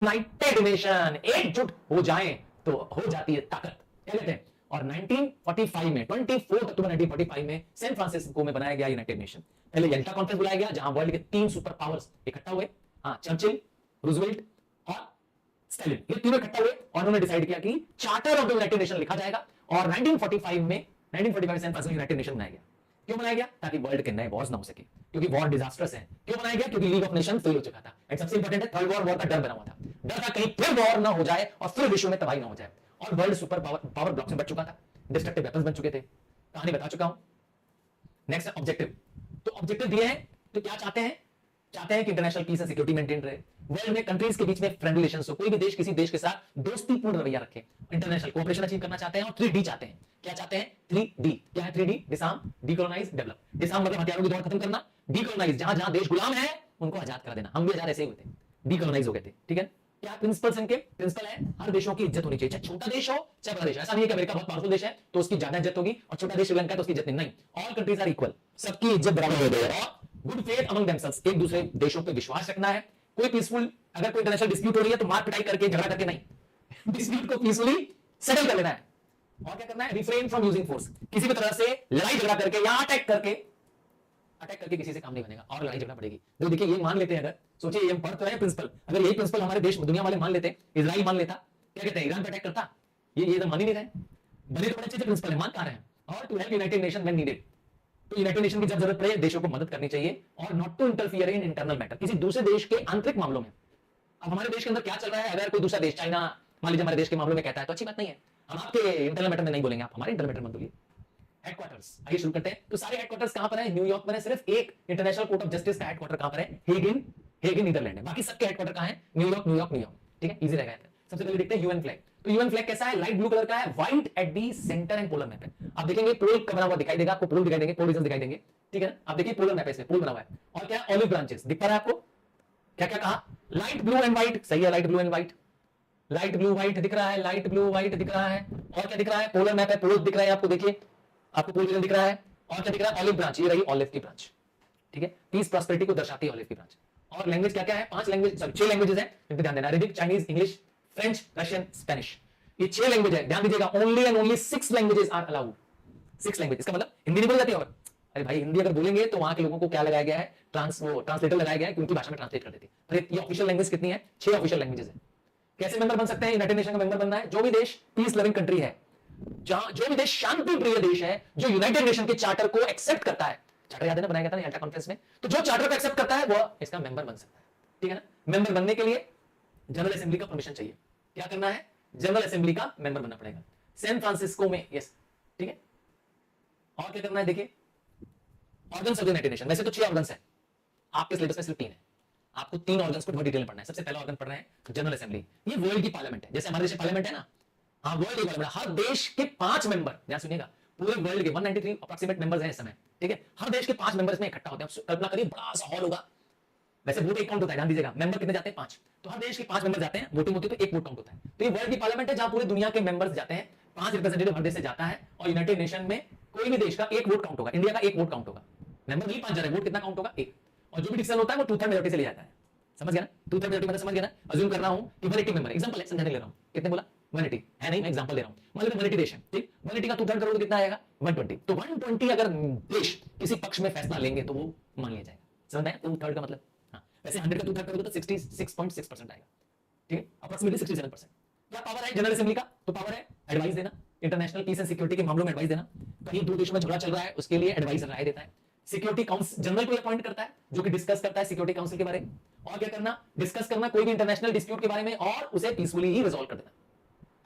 United nation, एकजुट हो जाएं तो हो जाती है ताकत, क्या कहते हैं। और 1945 में 24 अक्टूबर 1945 में सैन फ्रांसिस्को में बनाया गया यूनाइटेड नेशन। पहले यल्टा कॉन्फ्रेंस बुलाया गया जहां वर्ल्ड के 3 सुपर पावर्स इकट्ठा हुए, चर्चिल, रूजवेल्ट और स्टालिन, ये तीनों इकट्ठा हुए और उन्होंने डिसाइड किया कि charter of the United nation लिखा जाएगा। और 1945 में सैन फ्रांसिस्को यूनाइटेड नेशन बनाया गया। क्यों बनाया गया? ताकि वर्ल्ड के नए वॉर्स ना हो सके, क्योंकि वॉर डिजास्टर्स है। क्यों बनाया गया? क्योंकि लीग ऑफ नेशन फेल हो चुका था। एंड सबसे इंपॉर्टेंट है, थर्ड वॉर का डर बना हुआ था। डर था कहीं फिर वॉर ना हो जाए और फिर विश्व में तबाही ना हो जाए। और वर्ल्ड सुपर पावर ब्लॉक्स में बच चुका था, डिस्ट्रक्टिव वेपन्स बन चुके थे। कहानी बता चुका हूं। नेक्स्ट ऑब्जेक्टिव, तो ऑब्जेक्टिव दिए हैं तो क्या चाहते हैं? चाहते हैं कि international peace and security maintain रहे, वर्ल्ड में कंट्रीज के बीच में फ्रेंड रिलेशंस हो, कोई भी देश किसी देश के साथ दोस्तीपूर्ण रवैया रखे, इंटरनेशनल कोऑपरेशन अचीव करना चाहते हैं। और 3D चाहते हैं। क्या चाहते हैं? 3D क्या है? 3D, disarm, decolonise, develop. Disarm मतलब हथियारों की दौड़ खत्म करना, डीकोलोनाइज जहां जहां देश गुलाम है उनको आजाद करा देना। हम भी आजाद ऐसे ही हुए थे, डीकोलोनाइज हो गए थे। ठीक है, क्या प्रिंसिपल्स इनके? प्रिंसिपल है हर देशों की इज्जत होनी चाहिए, चाहे छोटा देश हो चाहे बड़ा देश हो। ऐसा नहीं है कि अमेरिका बहुत पावरफुल देश है तो उसकी ज्यादा इज्जत होगी और छोटा देश श्रीलंका तो उसकी इज्जत नहीं। ऑल कंट्रीज आर इक्वल, सबकी इज्जत बराबर हो गई है। और गुड फेथ अमंग देमसेल्व्स, एक दूसरे देशों पे विश्वास रखना है। कोई पीसफुल, अगर कोई इंटरनेशनल डिस्प्यूट हो रही है तो मार पिटाई करके झगड़ा करके नहीं, डिस्प्यूट को पीसफुली सेटल कर लेना है। और क्या करना है? रिफ्रेन फ्रॉम यूजिंग फोर्स, किसी भी तरह से लड़ाई झगड़ा करके या अटैक करके किसी से काम नहीं बनेगा और लड़ाई झगड़ा पड़ेगी। तो देखिए ये मान लेते हैं, अगर सोचिए ये पढ़ तो रहे प्रिंसिपल, अगर यही प्रिंसिपल हमारे देश दुनिया वाले मान लेते, इजराइल मान लेता, क्या कहते हैं, ईरान पे अटैक करता, ये तो मान ही नहीं रहे। बने तो बड़े अच्छे प्रिंसिपल है, मान कहां रहे हैं। और to help United Nation when needed, तो यूनाइटेड नेशन की जब जरूरत पड़े देशों को मदद करनी चाहिए। और not to interfere in internal matter, किसी दूसरे देश के आंतरिक मामलों में। अब हमारे देश के अंदर क्या चल रहा है, अगर कोई दूसरा देश, चाइना मान लीजिए, हमारे देश के मामलों में कहता है तो अच्छी बात नहीं है। हम आपके इंटरनल मैटर में नहीं बोलेंगे, आप हमारे इंटरनल मैटर में बोलिए। हेडक्वार्टर्स, आइए शुरू करते हैं। तो सारे हेडक्वार्टर्स कहां पर है? न्यूयॉर्क में है। सिर्फ एक इंटरनेशनल कोर्ट ऑफ जस्टिस का हेडक्वार्टर कहां पर है? हेग इन नीदरलैंड है। बाकी सबके हेडक्वार्टर कहां है? न्यूयॉर्क। ठीक है, इजी रहेगा। सबसे पहले देखते हैं यूएन फ्लैग। तो यूएन फ्लैग कैसा है? लाइट ब्लू कलर का है, white at the centre and polar map है। आप देखेंगे पोल का बना हुआ दिखाई देगा आपको, पोल दिखाई देंगे, पोल रीजन दिखाई देंगे। ठीक है, आप देखिए पोलर मैप है, इसमें पोल बना हुआ है। और क्या? ऑलिव ब्रांचेस दिख पा रहा है आपको? क्या क्या कहा? लाइट ब्लू एंड व्हाइट, सही है, light blue and white. Light blue white दिख रहा है, लाइट ब्लू व्हाइट दिख रहा है। और क्या दिख रहा है? पोलर मैप है, पोल दिख रहा है आपको, देखिए आपको पोल रीजन दिख रहा है। और क्या दिख रहा है? ऑलिव ब्रांच, ये रही ऑलिव की ब्रांच। ठीक है, पीस प्रॉस्पेरिटी को दर्शाती है ऑलिव की ब्रांच। और लैंग्वेज क्या क्या है? 5 लैंग्वेज, सॉरी 6 लैंग्वेजेस हैं, इन पे ध्यान देना। Arabic, Chinese, English, French, Russian, Spanish, ये 6 लैंग्वेज है, ध्यान दीजिएगा। Only and only 6 languages are allowed. 6 language, इसका मतलब हिंदी नहीं बोल जाती। और अरे भाई हिंदी अगर बोलेंगे तो वहां के लोगों को क्या लगाया गया है? ट्रांसलेटर लगाया गया है कि उनकी भाषा में ट्रांसलेट कर देती है। तो ये ऑफिशियल लैंग्वेज कितनी है? 6 ऑफिशियल लैंग्वेजेस है। कैसे मेंबर बन सकते हैं? यूनाइटेड नेशन का मेंबर बनना है जो भी देश पीस लविंग कंट्री है, जो भी देश शांति प्रिय देश है, जो यूनाइटेड नेशन के चार्टर को एक्सेप्ट करता है। चार्टर याद है ना, बनाया गया था यल्टा कॉन्फ्रेंस में। तो जो चार्टर को एक्सेप्ट करता है वो इसका मेंबर बन सकता है। ठीक है ना। मेंबर बनने के लिए जनरल असेंबली का परमिशन चाहिए। क्या करना है? जनरल असेंबली का मेंबर बनना पड़ेगा सैन फ्रांसिस्को में। यस, ठीक है। और क्या करना है? देखिए organs of the United nation, वैसे तो 6 ऑर्गन्स है, आपके सिलेबस में सिर्फ 3 है। आपको 3 ऑर्गन्स को बहुत डिटेल में पढ़ना है। सबसे पहला ऑर्गन पढ़ रहे हैं जनरल असेंबली। ये वर्ल्ड की पार्लियामेंट है, जैसे हमारे देश में पार्लियामेंट है ना, हाँ वर्ल्ड की पार्लियामेंट। हर देश के 5 मेंबर, ध्यान सुनिएगा, पूरे वर्ल्ड के 193 अप्रॉक्सीमेट मेंबर्स हैं इस समय। ठीक है, हर देश के 5 मेंबर्स में इकट्ठा होते हैं। कल्पना करिए बड़ा सा हॉल होगा, वैसे वोट एक काउंट होता है, ध्यान दीजिएगा। मेंबर कितने जाते हैं? 5। तो हर देश के 5 मेंबर जाते हैं, वोटिंग होती है तो एक वोट काउंट होता है। तो ये वर्ल्ड की पार्लियामेंट है जहां पूरी दुनिया के मेंबर्स जाते हैं, 5 रिप्रेजेंटेटिव हर देश से जाता है। और यूनाइटेड नेशन में कोई भी देश का एक वोट काउंट होगा, इंडिया का एक वोट काउंट होगा। मेंबर नहीं 5 जा रहे, वोट कितना काउंट होगा? 1। और जो भी डिसीजन होता है वो 2/3 मेजॉरिटी से लिया जाता है। समझ गया ना? 2/3 मेजॉरिटी मतलब समझ गया ना? अज्यूम कर रहा हूं कि 180 मेंबर, एग्जांपल है, समझाने ले रहा हूं। कितने बोला? 180 है नहीं, मैं एग्जांपल दे रहा हूं। मान लीजिए 180 देश है, ठीक। 180 का 2/3 करोड़ कितना आएगा? 120। तो 120 अगर देश किसी पक्ष में फैसला लेंगे तो वो मान लिया जाएगा। समझ में आया? 2/3 का मतलब, हाँ वैसे 100 का 2/3 करोगे तो 66.6% आएगा। ठीक है, अप्रॉक्सीमेटली 67%। क्या पावर है जनरल असेंबली का? तो पावर है एडवाइस देना, इंटरनेशनल पीस एंड सिक्योरिटी के मामलों में एडवाइस देना। कहीं दो देशों में झगड़ा चल रहा है उसके लिए एडवाइस राय देता है। सिक्योरिटी काउंसिल जनरल को अपॉइंट करता है जो कि डिस्कस करता है सिक्योरिटी काउंसिल के बारे में। और क्या करना? डिस्कस करना कोई भी इंटरनेशनल डिस्प्यूट के बारे में और उसे पीसफुली ही रिजॉल्व कर देना।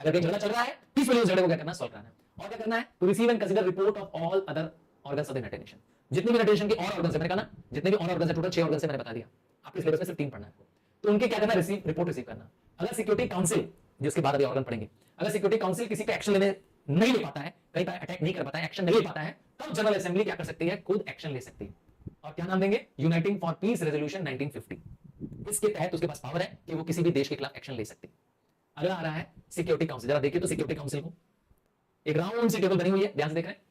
अगर कहीं झगड़ा चल रहा है पीसफुली उस झगड़े को क्या करना? सॉल्व कराना। और क्या करना है? To receive and consider report of all other organs of the United Nation. जितने भी यूनाइटेड नेशन के और ऑर्गन्स है, मैंने कहा ना जितने भी और ऑर्गन्स है, टोटल 6 ऑर्गन्स है, मैंने बता दिया। आपके सिलेबस में सिर्फ 3 पढ़ना है आपको। तो उनके क्या करना? रिपोर्ट रिसीव करना। अगर सिक्योरिटी काउंसिल, जिसके बाद अभी ऑर्गन पढ़ेंगे, अगर सिक्योरिटी काउंसिल किसी पे एक्शन लेने नहीं ले पाता है, कहीं पर अटैक नहीं कर पाता है, एक्शन नहीं ले पाता है, तब जनरल असेंबली क्या कर सकती है? खुद एक्शन ले सकती है। और क्या नाम देंगे? Uniting for piece resolution 1950। इसके तहत उसके पास पावर है कि वो किसी भी देश के खिलाफ एक्शन ले सकती है। अगला आ रहा है सिक्योरिटी काउंसिल। जरा देखिए तो सिक्योरिटी काउंसिल को एक राउंड सी टेबल बनी हुई है, ध्यान से देख रहे हैं।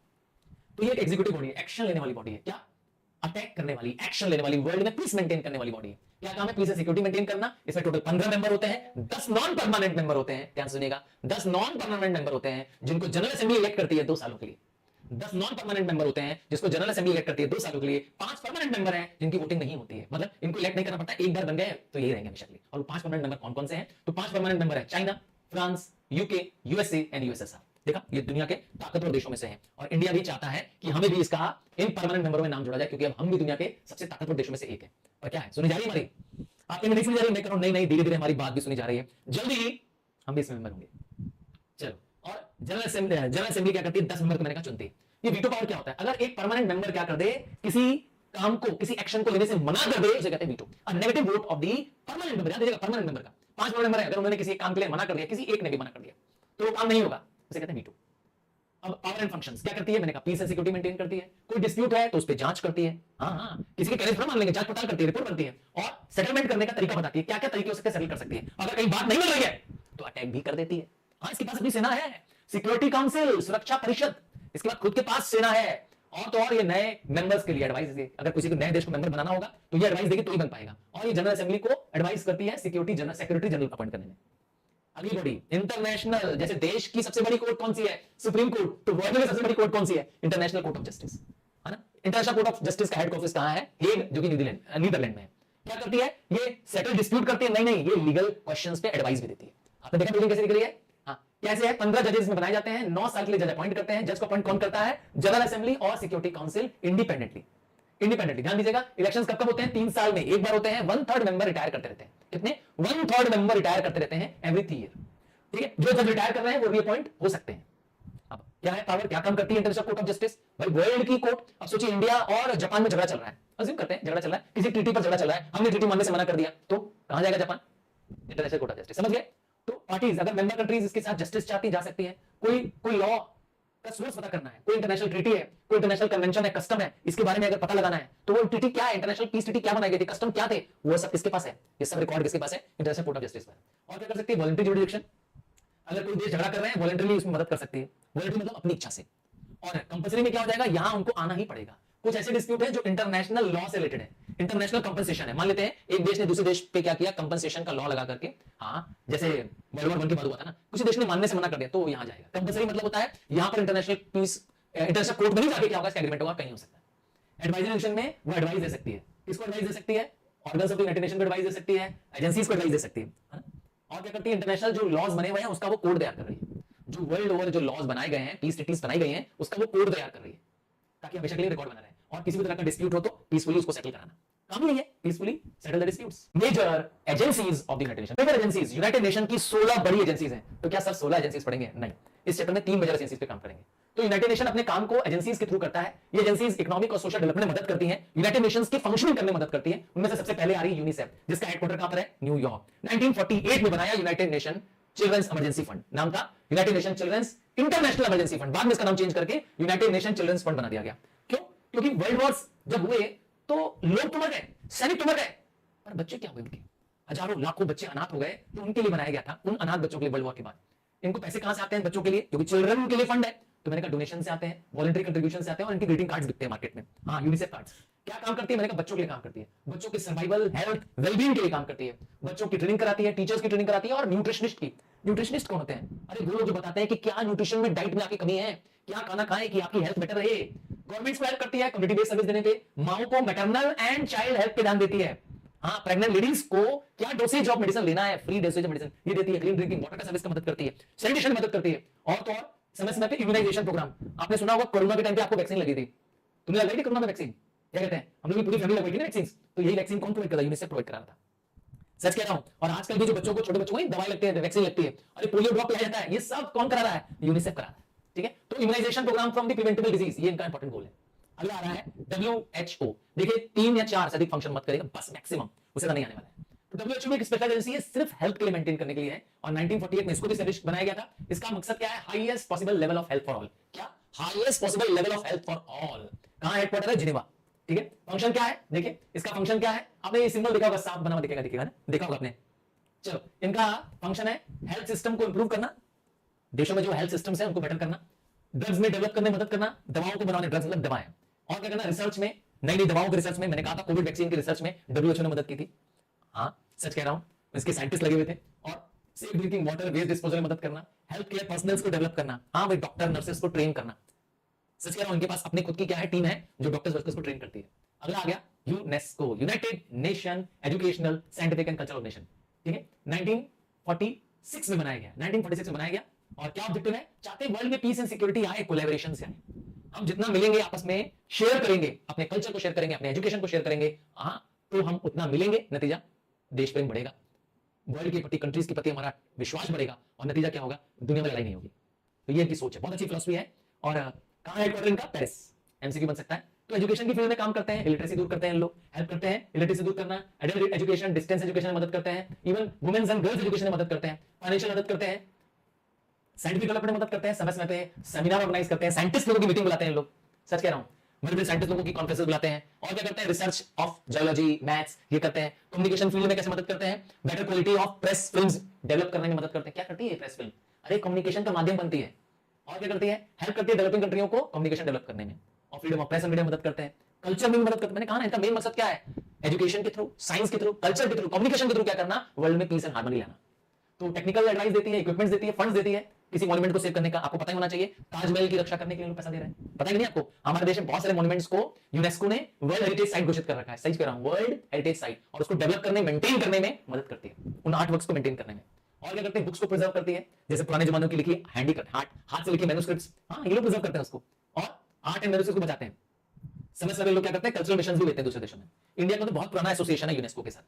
तो ये एक एग्जीक्यूटिव बॉडी है, एक्शन लेने वाली बॉडी है। क्या? अटैक करने वाली, एक्शन लेने वाली, वर्ल्ड में पीस मेंटेन करने वाली बॉडी है। क्या काम है? पीस एंड सिक्योरिटी मेंटेन करना। इसमें टोटल 15 मेंबर होते हैं, 10 नॉन परमानेंट मेंबर होते हैं। ध्यान सुनिएगा, 10 नॉन परमानेंट मेंबर होते हैं जिनको जनरल असेंबली इलेक्ट करती है 2 सालों के लिए। 10 नॉन परमानेंट मेंबर होते हैं जिसको जनरल असेंबली इलेक्ट करती है 2 सालों के लिए। 5 परमानेंट मेंबर हैं जिनकी वोटिंग नहीं होती है, मतलब इनको इलेक्ट नहीं करना पड़ता, एक बार बन गए तो यही रहेंगे हमेशा के लिए। और 5 परमानेंट मेंबर कौन कौन से हैं? तो 5 परमानेंट मेंबर है China, France, UK, USA and USSR. देखा, ये दुनिया के ताकतवर देशों में से हैं और इंडिया भी चाहता है कि हमें भी इसका इन परमानेंट मेंबरों में नाम जोड़ा जाए, क्योंकि अब हम भी दुनिया के सबसे ताकतवर देशों में से एक है। और क्या है, सुनी जा रही है हमारी? आपके नहीं सुनी जा रही? मैं कह रहा हूं नहीं, धीरे धीरे हमारी बात भी सुनी जा रही है, जल्दी ही हम भी इसमें मेंबर होंगे। चलो, और जनरल असेंबली क्या करती है? 10 मेंबर को मैंने कहा चुनती है। ये वीटो पावर क्या होता है? अगर एक परमानेंट मेंबर क्या कर दे, किसी काम को, किसी एक्शन को लेने से मना कर दे, उसे कहते हैं veto. A negative vote of the permanent member. ध्यान दीजिएगा, परमानेंट मेंबर का 5 परमानेंट मेंबर है, अगर उन्होंने किसी काम के लिए मना कर दिया, किसी एक ने भी मना कर दिया, तो वो काम नहीं होगा, उसे कहते हैं वीटो। अब पावर एंड फंक्शंस क्या करती है? मैंने कहा पीस एंड सिक्योरिटी मेंटेन करती है। कोई डिस्प्यूट है तो उस पे जांच करती है, हाँ, किसी के कहने पर मान लेंगे, जांच पड़ताल करती है, रिपोर्ट बनती है और सेटलमेंट करने का तरीका बताती है, क्या क्या तरीके हो सकते हैं सेटल कर सकती है। अगर कहीं बात नहीं मिल रही है तो अटैक भी कर देती है। हाँ, इसके पास अपनी सेना है, सिक्योरिटी काउंसिल, सुरक्षा परिषद, इसके बाद खुद के पास सेना है। और तो और ये नए मेंबर्स के लिए एडवाइस देगी, अगर किसी को नए देश को मेंबर बनाना होगा तो ये एडवाइस देगी तो ही बन पाएगा। और ये जनरल असेंबली को एडवाइस करती है सिक्योरिटी जनरल अपॉइंट करने में। अगली बॉडी इंटरनेशनल, जैसे देश की सबसे बड़ी कोर्ट कौन सी है? Supreme court. तो वर्ल्ड में सबसे बड़ी कोर्ट कौन सी है? इंटरनेशनल कोर्ट ऑफ जस्टिस, है ना। इंटरनेशनल कोर्ट ऑफ जस्टिस का हेड ऑफिस कहां है? हेग, जो कि नीदरलैंड में है। क्या करती है ये? सेटल डिस्प्यूट करती है? नहीं, ये लीगल क्वेश्चंस पे एडवाइस भी देती है। आपने देखा बिल्डिंग कैसे दिख रही है? हाँ, कैसे है? 15 जजेस में बनाए जाते हैं, 9 साल के लिए जज अपॉइंट करते हैं। जज को अपॉइंट कौन करता है? जनरल असेंबली और सिक्योरिटी काउंसिल इंडिपेंडेंटली। ध्यान दीजिएगा, इलेक्शंस कब कब होते हैं? 3 साल में एक बार होते हैं। 1/3 मेंबर रिटायर करते रहते हैं। कितने? 1/3 मेंबर रिटायर करते रहते हैं एवरी 3 ईयर। ठीक है, जो जज रिटायर कर रहे हैं वो रीअपॉइंट हो सकते हैं। अब क्या है पावर, क्या काम करती है इंटरनेशनल कोर्ट ऑफ जस्टिस? भाई वर्ल्ड की कोर्ट। अब सोचिए इंडिया और जापान में झगड़ा चल रहा है, अज्यूम करते हैं झगड़ा चल रहा है, किसी ट्रीटी पर झगड़ा चल रहा है, हमने ट्रीटी मानने से मना कर दिया, तो कहां जाएगा Japan? International court of justice. समझ गए? तो पार्टीज, अगर मेंबर कंट्रीज इसके साथ जस्टिस चाहती जा सकती है। कोई लॉ का सोर्स पता करना है, कोई इंटरनेशनल ट्रीटी है, कोई इंटरनेशनल कन्वेंशन है, कस्टम है, इसके बारे में अगर पता लगाना है तो वो ट्रीटी क्या है, इंटरनेशनल पीस ट्रीटी क्या बनाई गई थी, कस्टम क्या थे, वो सब किसके पास है? ये सब रिकॉर्ड किसके पास है? इंटरनेशनल कोर्ट ऑफ जस्टिस पर। और क्या कर सकती है? Voluntary jurisdiction. अगर कोई देश झगड़ा कर रहे हैं, वॉलंटरीली उसमें मदद कर सकती है। वॉलंटरी मतलब अपनी इच्छा से। और कंपल्सरी में क्या हो जाएगा? यहां उनको आना ही पड़ेगा। कुछ ऐसे डिस्प्यूट है जो इंटरनेशनल लॉ से रिलेटेड है, इंटरनेशनल कंपनसेशन है। मान लेते हैं एक देश ने दूसरे देश पे क्या किया, कंपनसेशन का लॉ लगा करके, हाँ, जैसे वर्ल्ड वॉर 1 की बात हुआ था ना, किसी देश ने मानने से मना कर दिया तो यहां जाएगा। कंपल्सरी मतलब होता है यहां पर इंटरनेशनल पीस, इंटरनेशनल कोर्ट में नहीं जाके क्या होगा, एग्रीमेंट होगा, कहीं हो सकता है। एडवाइजरी मिशन में वो एडवाइस दे सकती है। किसको एडवाइस दे सकती है? Organs of the United nation को एडवाइस दे सकती है, एजेंसीज को एडवाइस दे सकती है ना। और क्या करती है? इंटरनेशनल जो लॉज बने हुए हैं उसका वो कोड तैयार कर रही है। जो वर्ल्ड ओवर जो लॉज बनाए गए हैं, पीस ट्रीटीज बनाई गई हैं, उसका वो कोड तैयार कर रही है, ताकि हमेशा के लिए रिकॉर्ड बना रहे। और किसी भी तरह का डिस्प्यूट हो तो पीसफुली उसको सेटल कराना, काम नहीं है, peacefully settle the disputes. Major agencies of the United Nation. Major agencies, United Nation की 16 बड़ी एजेंसीज हैं। तो क्या सर 16 एजेंसीज पढ़ेंगे? नहीं, इस चैप्टर में 3 मेजर एजेंसीज पे काम करेंगे। तो यूनाइटेड नेशन अपने काम को एजेंसीज के थ्रू करता है। ये एजेंसीज इकोनॉमिक और सोशल डेवलपमेंट में मदद करती हैं, यूनाइटेड नेशंस की फंक्शनिंग करने में मदद करती हैं। उनमें से सबसे पहले आ रही है यूनिसेफ, जिसका हेडक्वार्टर कहां पर है? न्यूयॉर्क। 1948 में बनाया United Nation children's emergency fund, नाम था United Nation children's international emergency fund. बाद में इसका नाम चेंज करके यूनाइटेड नेशन चिल्ड्रंस फंड बना दिया गया। क्यों? क्योंकि वर्ल्ड वॉर्स जब हुए तो लोग तो मर गए, सैनिक तो मर गए, पर बच्चे क्या हुए? उनके हजारों लाखों बच्चे अनाथ हो गए, तो उनके लिए बनाया गया था, उन अनाथ बच्चों के लिए वर्ल्ड वॉर के बाद। इनको पैसे कहां से आते हैं बच्चों के लिए? क्योंकि चिल्ड्रन के लिए फंड है, तो मैंने कहा डोनेशन से आते हैं, वॉलंटरी कंट्रीब्यूशन से आते हैं, और इनकी ग्रीटिंग कार्ड्स बिकते हैं मार्केट में। हाँ, यूनिसेफ कार्ड्स क्या काम करती है? मैंने कहा बच्चों के लिए काम करती है, बच्चों के सर्वाइवल, हेल्थ, वेलबींग के लिए काम करती है, बच्चों की ट्रेनिंग कराती है, टीचर्स की ट्रेनिंग कराती है, और न्यूट्रिशनिस्ट की। न्यूट्रिशनिस्ट कौन होते हैं? अरे वो लोग जो बताते हैं कि क्या न्यूट्रिशन में, डाइट में आपकी कमी है, क्या खाना खाएं कि आपकी हेल्थ बेटर रहे। गवर्नमेंट को हेल्प करती है कम्युनिटी बेस्ड सर्विस देने पे, माओ को मैटरनल एंड चाइल्ड हेल्थ पे ध्यान देती है। हाँ, प्रेग्नेंट लेडीज को क्या डोसेज ऑफ मेडिसिन लेना है, फ्री डोसेज ऑफ मेडिसिन ये देती है। क्लीन ड्रिंकिंग वाटर का सर्विस का मदद करती है, सैनिटेशन में मदद करती है। और तो और समय समय पे इम्यूनाइजेशन प्रोग्राम, आपने सुना होगा कोरोना के टाइम पे आपको वैक्सीन लगी थी, तुमने लगाई थी कोरोना में वैक्सीन? क्या कहते हैं, हम लोग की पूरी फैमिली लगवाई थी ना वैक्सीन। तो यही वैक्सीन कौन प्रोवाइड कर रहा है? यूनिसेफ प्रोवाइड करा रहा था। सच कह रहा हूं। और आजकल भी जो बच्चों को, छोटे बच्चों को दवाई लगती है, वैक्सीन लगती है, अरे पोलियो ड्रॉप पिलाया जाता है, ये सब कौन करा रहा है? यूनिसेफ करा रहा है। ठीक है, तो immunisation programme from the preventable disease, ये इनका इंपॉर्टेंट गोल है। अगला आ रहा है WHO। देखिए 3 या 4 से अधिक फंक्शन मत करेगा, बस मैक्सिमम, उससे नहीं आने वाला है। तो WHO में एक स्पेशल एजेंसी है, सिर्फ हेल्थ के लिए मेंटेन करने के लिए है, और 1948 में इसको भी एस्टैब्लिश बनाया गया था। इसका मकसद क्या है? Highest possible level of health for all. क्या? Highest possible level of health for all. कहां हेडक्वार्टर है? जिनेवा। ठीक है, फंक्शन क्या है? देखिए इसका फंक्शन क्या है, आपने ये सिंबल देखा होगा, सांप बना हुआ दिखेगा ना, देखा होगा आपने। चलो, इनका फंक्शन है हेल्थ सिस्टम को इंप्रूव करना, देशों में जो हेल्थ सिस्टम्स है उनको बेटर करना, ड्रग्स में डेवलप करने में मदद करना, दवाओं को बनाने, ड्रग्स मतलब दवाएं, और क्या करना? रिसर्च में, नई नई दवाओं के रिसर्च में, मैंने कहा था कोविड वैक्सीन के रिसर्च में डब्ल्यूएचओ ने मदद की थी। हाँ सच कह रहा हूं, इसके साइंटिस्ट लगे हुए थे। और safe drinking water, waste disposal में मदद करना, हेल्थ केयर पर्सनल्स को डेवलप करना, हाँ भाई डॉक्टर नर्सेस को ट्रेन करना। सच कह रहा हूं, इनके पास अपनी खुद की क्या है, टीम है जो डॉक्टर्स वर्कर्स को ट्रेन करती है। अगला आ गया UNESCO, United Nation educational scientific and cultural organisation, ठीक है, 1946 में बनाया गया, 1946 में बनाया गया। और क्या ऑब्जेक्टिव है, चाहते वर्ल्ड में पीस एंड सिक्योरिटी आए, कोलैबोरेशन से आए। हम जितना मिलेंगे आपस में शेयर करेंगे, अपने कल्चर को शेयर करेंगे, अपने एजुकेशन को शेयर करेंगे, हाँ तो हम उतना मिलेंगे, नतीजा देश प्रेम बढ़ेगा, वर्ल्ड के प्रति, कंट्रीज के प्रति हमारा विश्वास बढ़ेगा, और नतीजा क्या होगा, दुनिया में लड़ाई नहीं होगी। तो ये इनकी सोच है, बहुत अच्छी फिलॉसफी है। और कहां है हेडक्वार्टर इनका, पेरिस। एमसीक्यू बन सकता है। तो एजुकेशन की फील्ड में काम करते हैं, इलिटरेसी दूर करते हैं लोग, हेल्प करते हैं इलिटरेसी दूर करना, एडल्ट एजुकेशन, डिस्टेंस एजुकेशन में मदद करते हैं, even women's and girls education में मदद करते हैं, फाइनेंशियल मदद करते हैं, साइंटिफिक डेवलपमेंट में मदद करते हैं, समय समय पे सेमिनार ऑर्गेनाइज करते हैं, साइंटिस्ट लोगों की मीटिंग बुलाते हैं लोग। सच कह रहा हूं, बड़े साइंटिस्ट लोगों की कॉन्फ्रेंसेस बुलाते हैं। और क्या करते हैं, रिसर्च ऑफ जियोलॉजी, मैथ्स, ये करते हैं। कम्युनिकेशन फील्ड में कैसे मदद करते हैं, better quality of press films develop करने में मदद करते हैं। क्या करती है प्रेस फिल्म, अरे कम्युनिकेशन का माध्यम बनती है। और क्या करती है, हेल्प करती है डेवलपिंग कंट्रियों को कम्युनिकेशन डेवलप करने में। और freedom of press and media में मदद करते हैं, कल्चर में भी मदद करते हैं। मैंने कहा ना, इनका मेन मकसद क्या है, एजुकेशन के थ्रू, साइंस के थ्रू, कल्चर के थ्रू, कम्युनिकेशन के थ्रू क्या करना, वर्ल्ड में पीस एंड हार्मनी लाना। तो टेक्निकल एडवाइस देती है, इक्विपमेंट्स देती है, फंड्स देती है, किसी मॉन्यूमेंट को सेव करने का। आपको पता ही होना चाहिए, ताजमहल की रक्षा करने के लिए लोग पैसा दे रहे हैं, पता ही नहीं आपको। हमारे देश में बहुत सारे मॉन्यूमेंट्स को यूनेस्को ने वर्ल्ड हेरिटेज साइट घोषित कर रखा है। सही कह रहा हूं, वर्ल्ड हेरिटेज साइट, और उसको डेवलप करने, मेंटेन करने में मदद करती है, उन आर्ट वर्क्स को मेंटेन करने में। और क्या करते हैं, बुक्स को प्रिजर्व करती है, जैसे पुराने जमानों की लिखी हाथ से लिखी मैन्युस्क्रिप्ट्स, हाँ ये लोग प्रिजर्व करते हैं उसको, और आर्ट एंड मैन्युस्क्रिप्ट को बचाते हैं। समय समय लोग क्या करते हैं, कल्चरल मिशन भी लेते हैं दूसरे देशों में। इंडिया का तो बहुत पुराना एसोसिएशन है यूनेस्को के साथ,